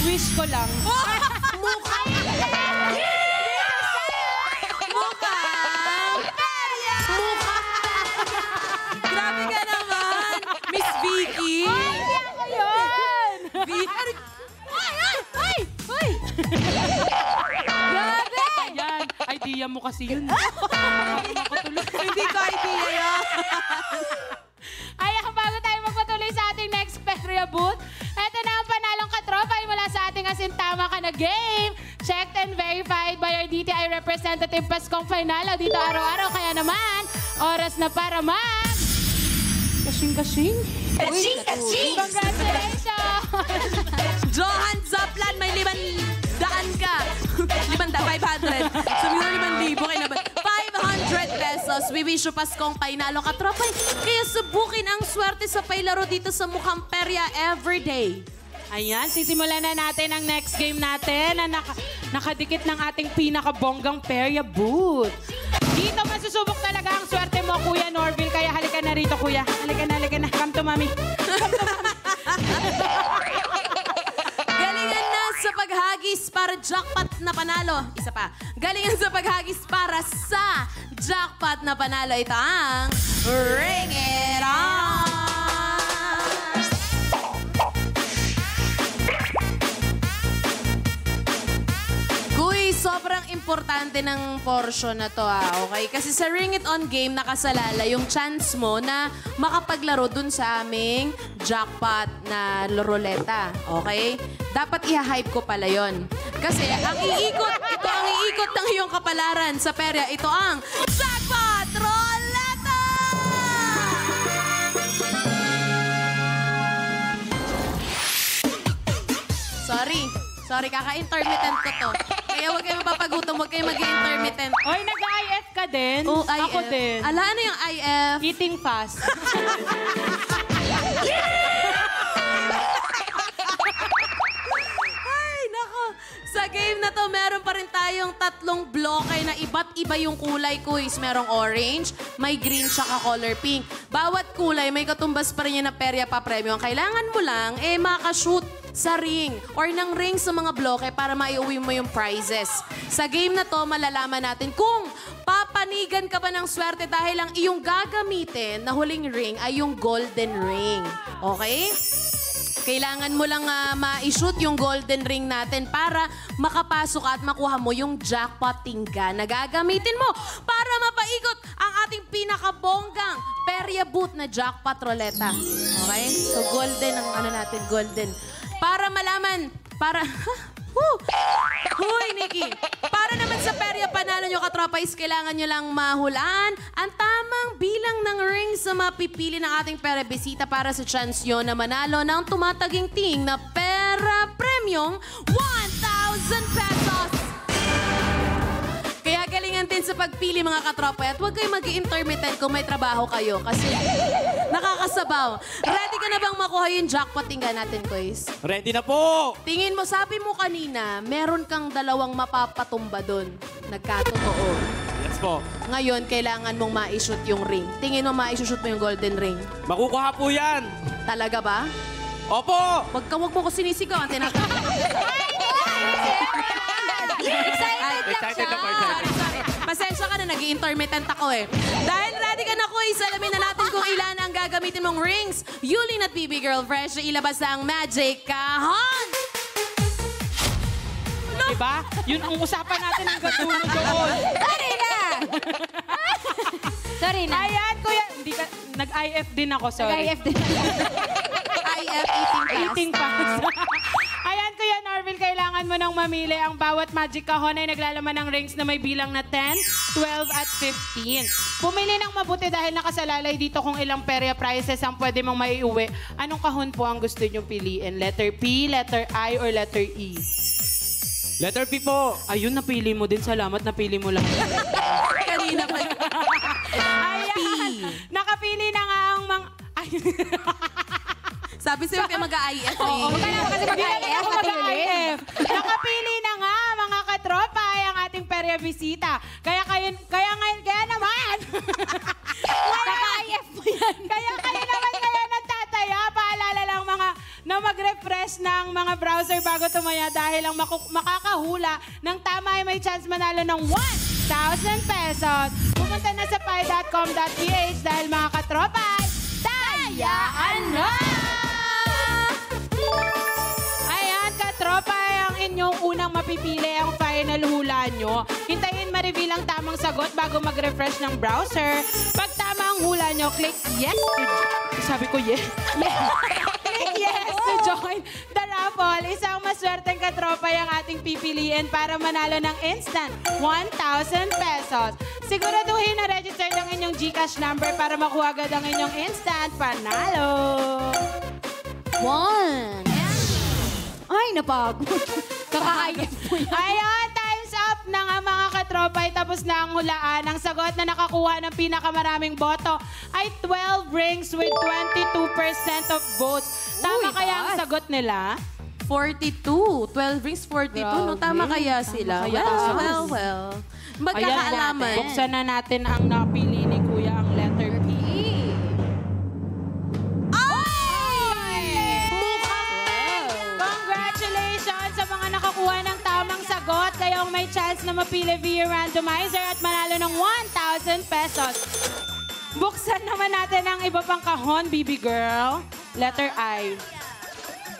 Wish ko lang. Mukha! Mukha! Mukha! Grabe ka naman! Miss Vicky! Hindi ako yun! Vicky! Ay! Grabe! Ayan, idea mo kasi yun. Hindi ko idea yun. Ayan, bago tayo magpatuloy sa ating next Perya booth, eto na ang panalong katropa ay mula sa ating Asintama Ka Na game. Checked and verified by our DTI representative Paskong Finalo dito araw-araw. Kaya naman, oras na para mag... Kasing-kasing? Kasing! Congratulations! Johan Zaplan, may 500 ka. 500. Sabi mo 5,000 kayo naman. 500 pesos. We wish you Paskong Painalo ka, tropa. Kaya subukin ang swerte sa pailaro dito sa Mukhang Perya everyday. Ayan, sisimulan na natin ang next game natin na nakadikit ng ating pinakabonggang Perya booth. Dito masusubok talaga ang swerte mo, Kuya Norville. Kaya halika na rito, Kuya. Halika na. Come to Mami. Galingan na sa paghagis para jackpot na panalo. Isa pa. Galingan sa paghagis para sa jackpot na panalo. Ito ang Ring It On! Kuy, sobrang importante ng portion na to, okay? Kasi sa Ring It On game, nakasalala yung chance mo na makapaglaro dun sa aming jackpot na ruleta, okay? Dapat i-hype ko pala yon. Kasi ang iikot ng iyong kapalaran sa perya, ito ang Jackpot Ruleta! Sorry, kaka-intermittent ko to. Kaya huwag kayo mapapagutom, huwag kayo mag-intermittent. Oy, nag-IF ka din? Oh, IF. Ako din. Ala, ano yung IF? Eating fast. Ay, nako. Sa game na to, meron pa rin tayong 3 bloke na iba't iba yung kulay, Kuys. Merong orange, may green, tsaka color pink. Bawat kulay, may katumbas pa rin yun na perya pa premium. Ang kailangan mo lang, makashoot sa ring or ng ring sa mga bloke para maiuwi mo yung prizes. Sa game na to, malalaman natin kung papanigan ka ba ng swerte dahil ang iyong gagamitin na huling ring ay yung golden ring. Okay? Kailangan mo lang ma-shoot yung golden ring natin para makapasok at makuha mo yung jackpot tingga na gagamitin mo para mapaikot ang ating pinakabonggang perya booth na jackpot ruleta. Okay? So golden ang natin, golden. Para malaman, Huy, Nikki! Para naman sa perya panalo nyo, katropa, is kailangan nyo lang mahulaan ang tamang bilang ng ring sa mapipili ng ating pera bisita para sa chance nyo na manalo ng tumataginting na pera premium 1,000 pesos! Kaya galingan din sa pagpili, mga katropa, at huwag kayo mag-intermittent kung may trabaho kayo kasi nakakasabaw. Ready ka na bang makuha yung jackpot tingga natin, Kuys? Ready na po! Tingin mo, sabi mo kanina, meron kang 2 mapapatumba doon. Nagkatotoo. Yes po. Ngayon, kailangan mong ma-shoot yung ring. Tingin mo, ma-shoot mo yung golden ring. Makukuha po yan! Talaga ba? Opo! Wag mo ko sinisigaw. Excited na po, excited. Sorry. Pasensya ka na, nag-intermittent ako eh. Dahil ready ka na, Kuys, alamin na natin kung ilan ang gagamitin mong rings. Yulin at BB Girl Fresh, ilabas ang Magic Kahon! Diba? Yun ang usapan natin ang gatulo doon. Sorry na. Ayan, Kuya. Hindi ka, nag-IF din ako, sorry. Nag-IF din. IF Eating fast. Ayan, Kuya Norville, kailangan mo nang mamili. Ang bawat magic kahon ay naglalaman ng rings na may bilang na 10, 12, at 15. Pumili ng mabuti dahil nakasalalay dito kung ilang perya prizes ang pwede mong maiuwi. Anong kahon po ang gusto nyong piliin? Letter P, letter I, or letter E? Letter P po. Ayun, napili mo din. Salamat, napili mo lang. Kanina pa. Ayan, nakapili na nga ang mga... Ay. Sabi sa'yo kayo mag-IF. Oo, Kailangan kasi mag-IF, mag-IF. Nakapili na nga, mga katropa, ay ang ating perya bisita. Kaya naman. Kaka-IF mo yan. Kaya naman nagtataya. Paalala lang mga na mag-refresh ng mga browser bago tumaya dahil ang makakahula ng tama ay may chance manalo ng 1,000 pesos. Pumunta na sa pi.com.ph dahil mga katropa ay tayaan na! Ayan, katropa, ang inyong unang mapipili ang final hula nyo. Hintayin ma-reveal ang tamang sagot bago mag-refresh ng browser. Pag tama ang hula nyo, click yes to... Sabi ko yes. Click yes to join the raffle. Isang maswerteng katropa yung ating pipiliin para manalo ng instant 1,000 pesos. Siguraduhin na registered ang inyong GCash number para makuha agad ang inyong instant panalo. 1. Ay, napagod. Kakakayap mo yan. Ayan, time's up na nga mga katropa. Ay tapos na ang hulaan. Ang sagot na nakakuha ng pinakamaraming boto ay 12 rings with 22% of votes. Tama Uy, kaya ang taas. sagot nila? 42. 12 rings, 42. No, tama kaya sila? kaya Well. Ayan, Magkakaalaman. buksan na natin ang napili ni Kuya ang letter P. Congratulations sa mga nakakuha ng tamang sagot. Kayong may chance na mapili via randomizer at manalo ng 1,000 pesos. Buksan naman natin ang iba pang kahon, baby girl. Letter I.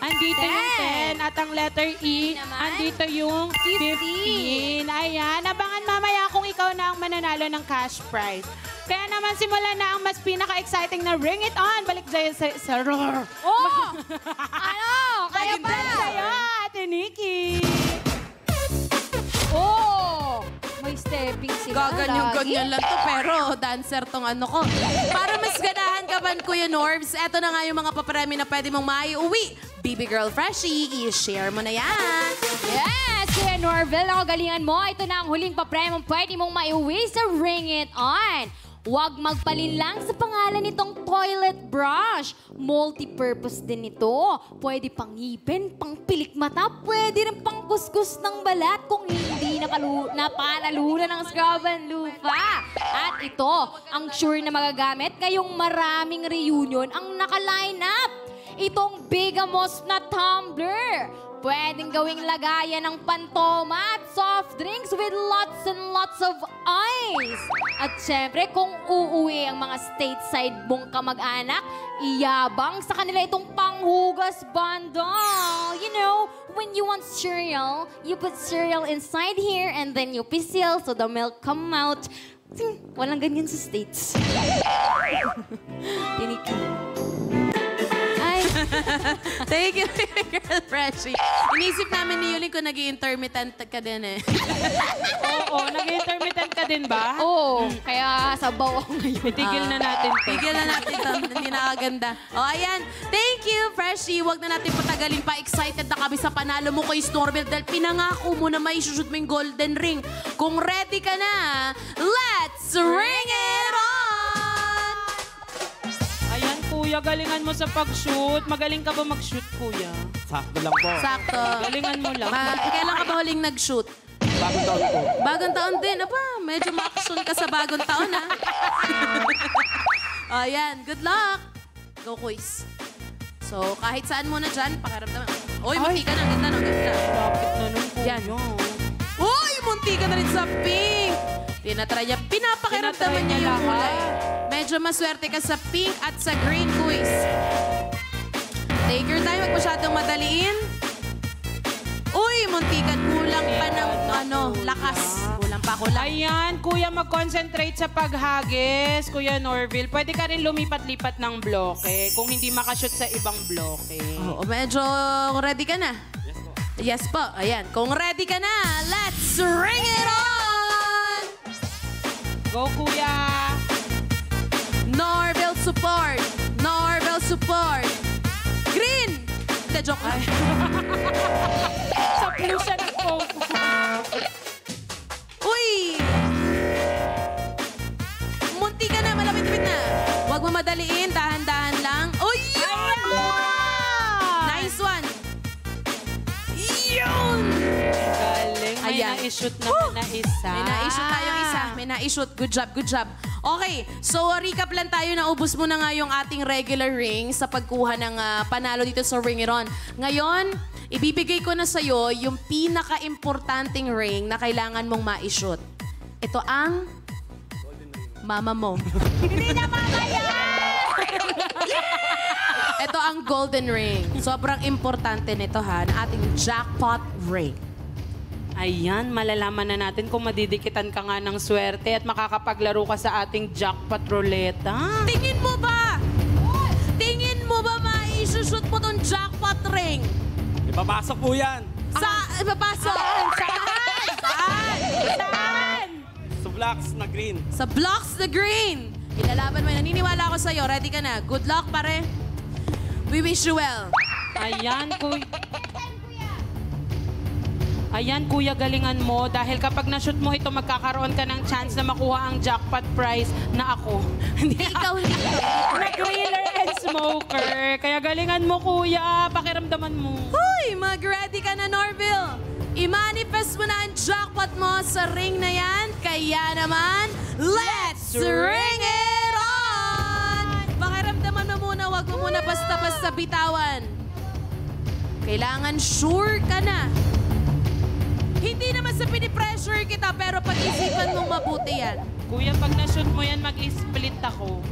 Andito yung 10 at ang letter E, andito yung 15. Ayan, abangan mamaya kung ikaw na ang mananalo ng cash prize. Kaya naman simulan na ang mas pinaka-exciting na Ring It On. Balik dyan sa roar. Oh! Ano? Kaya Balik pa? dyan sa'yo, Ate Nikki. Oh! May stepping sila. Gaganyan-ganyan lang to, pero dancer tong ano ko. Para mas ganahan ka ba, Kuya Norbs, eto na nga yung mga papremi na pwede mong maiuwi. Baby Girl Freshie, i-share mo na yan. Yes! Kuya Norville, ako galingan mo. Ito na ang huling papremong pwede mong maiuwi sa Ring It On. Huwag magpalinlang sa pangalan nitong toilet brush. Multi-purpose din ito. Pwede pang ngipin, pang pilik mata, pwede rin pang kuskus ng balat kung hindi napanalunan ng scrub and lupa. At ito, ang sure na magagamit ngayong maraming reunion ang naka-line up. Itong Bigamos na tumbler. Pwedeng gawing lagayan ng pantoma at soft drinks with lots and lots of ice. At syempre, kung uuwi ang mga stateside mong kamag-anak, iyabang sa kanila itong panghugas bundle. You know, when you want cereal, you put cereal inside here and then you pisil so the milk come out. Walang ganyan sa States. Tiniki. Ay, Thank you, Baby Girl Freshie. Inisip namin ni Yulin kung nag-intermittent ka din eh. Oo, nag-intermittent ka din ba? oo. Kaya sabaw ako ngayon. Itigil na natin to. Tigil na natin ito. Hindi nakaganda. O, ayan. Thank you, Freshie. Huwag na natin patagalin pa. Excited na kami sa panalo mo kay Snorbel dahil pinangako mo na may shoot mo yung golden ring. Kung ready ka na, let's ring it on! Ayan, Kuya, galingan mo sa pag-shoot. Magaling ka ba mag-shoot, Kuya? Sakto lang po. Sakto. Galingan mo lang. Kailan ka ba huling nag-shoot? Bagong taon po. Bagong taon din. Aba, medyo ma-action ka sa bagong taon, ha? O, yan. Good luck. Go, quiz. So, kahit saan mo na dyan, pakiramdaman. Uy, munti ka na. Ganda, no? Ganda. Lapit na nun, Kuya. Yan. Uy, munti ka na rin sa pink. Tinatry niya. Pinapakiramdaman niya yung kulay. Medyo maswerte ka sa pink at sa green, quiz. Take your time. Huwag masyadong madaliin. Uy, muntikan. Kulang pa ng lakas. Kulang pa. Ayan, Kuya, mag-concentrate sa paghagis. Kuya Norville, pwede ka rin lumipat-lipat ng bloke kung hindi makashoot sa ibang bloke. Oo, medyo ready ka na? Yes po. Ayan. Kung ready ka na, let's ring it on! Go, Kuya! Norville support! Norville support! Green! Hindi, joke lang. Sa blue siya nag-focus. Uy! Munti ka na, malapit-lapit na. Huwag mo madaliin, dahan-dahan lang. Uy! Nice one! Yun! Galing. May Ayan. na-shoot naman na isa. May na-shoot tayong isa. May na-shoot. Good job, good job. Okay, so recap lang tayo. Naubos mo na nga yung ating regular ring sa pagkuha ng panalo dito sa Ring It On. Ngayon, ibibigay ko na sa'yo yung pinaka-importanting ring na kailangan mong ma-shoot. Ito ang mama mo. Hindi na mama yan! Ito ang golden ring. Sobrang importante nito ha, na ating jackpot ring. Ayan, malalaman na natin kung madidikitan ka nga ng swerte at makakapaglaro ka sa ating jackpot ruleta. Tingin mo ba? Tingin mo ba ma-shoot mo tong jackpot ring? Ipapasok po yan. Papasok! Saan? Sa blocks na green. Sa blocks the green. Ilalaban mo. Naniniwala ako sa'yo. Ready ka na. Good luck, pare. We wish you well. Ayan, kuya. Ayan, kuya, galingan mo. Dahil kapag na-shoot mo ito, magkakaroon ka ng chance na makuha ang jackpot prize na ako. Hindi Ikaw hindi. na griller and smoker. Kaya galingan mo, kuya. Pakiramdaman mo. Hoy, mag-ready ka na, Norville. I-manifest mo na ang jackpot mo sa ring na yan. Kaya naman, let's ring it on! Pakiramdaman mo muna, wag mo muna basta-basta bitawan. Kailangan sure ka na. Hindi naman sa pinipressure kita, pero pag-isipan mong mabuti yan. Kuya, pag na-shoot mo yan, mag-split ako.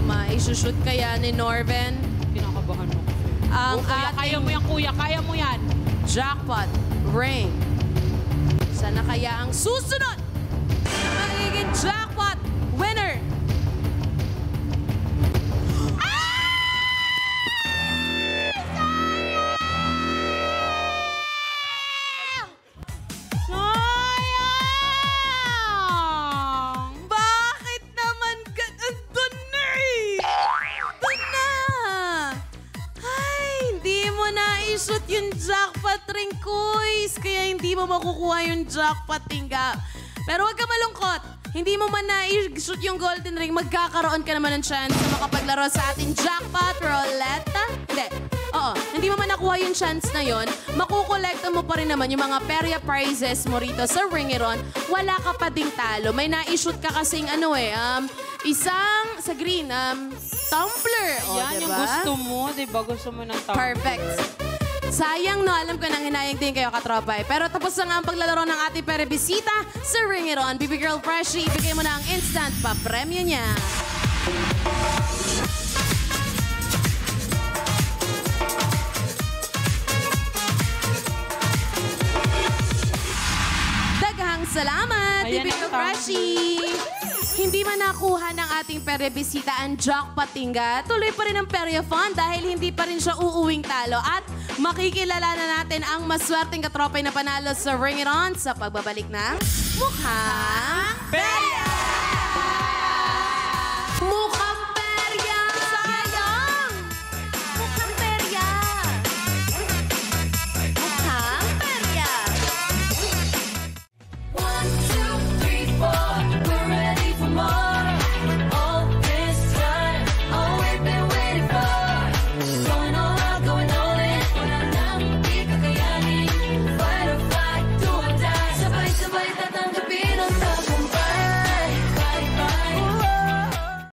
Ma-shoot kaya ni Norven Kinakabahan mo. ang Kuya, kaya mo yan, kuya. Kaya mo yan. jackpot ring. Sana kaya ang susunod na magiging jackpot winner? Sayang! Bakit naman doon na eh? Doon na! Ay, hindi mo na i-shoot yung jackpot ring, Kuys. Kaya hindi mo makukuha yung jackpot tingga. Pero huwag ka malungkot. Hindi mo man na i-shoot yung golden ring, magkakaroon ka naman ng chance na makapaglaro sa ating jackpot roulette. Hindi. Oo, hindi mo man nakuha yung chance na yon, makukolekta mo pa rin naman yung mga perya prizes mo rito sa Ring It On. Wala ka pa ding talo. May na-shoot ka kasing isang sa green, tumbler. O, Yan yung diba? gusto mo, di ba? Gusto mo ng tao. Perfect. Sayang, no? Alam ko nang hinayang din kayo, katropa. Pero tapos na nga ang paglalaro ng ating perebisita sa Ring It On. Baby Girl Freshie, ibigay mo na ang instant pa-premyo niya. Daghang salamat, Ayan Baby ang Girl tama. Freshie. Hindi man nakuha ng ating perebisita ang jackpot tingga, tuloy pa rin ang Perya-fun dahil hindi pa rin siya uuwing talo. At makikilala na natin ang maswerteng katropay na panalo sa Ring It On sa pagbabalik ng Mukhang